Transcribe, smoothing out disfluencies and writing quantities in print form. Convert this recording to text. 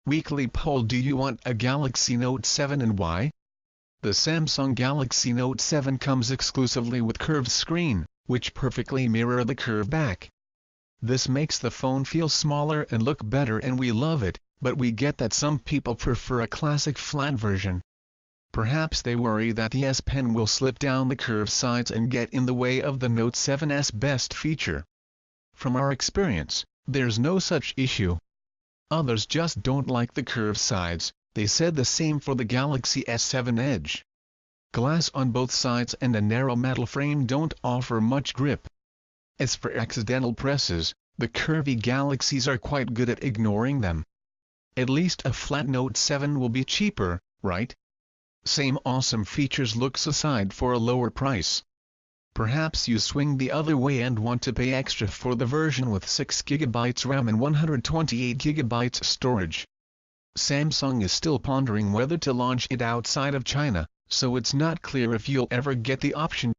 Weekly poll: do you want a Galaxy Note 7 and why? The Samsung Galaxy Note 7 comes exclusively with curved screen, which perfectly mirror the curved back. This makes the phone feel smaller and look better, and we love it, but we get that some people prefer a classic flat version. Perhaps they worry that the S Pen will slip down the curved sides and get in the way of the Note 7's best feature. From our experience, there's no such issue. Others just don't like the curved sides. They said the same for the Galaxy S7 Edge. Glass on both sides and a narrow metal frame don't offer much grip. As for accidental presses, the curvy Galaxies are quite good at ignoring them. At least a flat Note 7 will be cheaper, right? Same awesome features looks aside for a lower price. Perhaps you swing the other way and want to pay extra for the version with 6GB RAM and 128GB storage. Samsung is still pondering whether to launch it outside of China, so it's not clear if you'll ever get the option.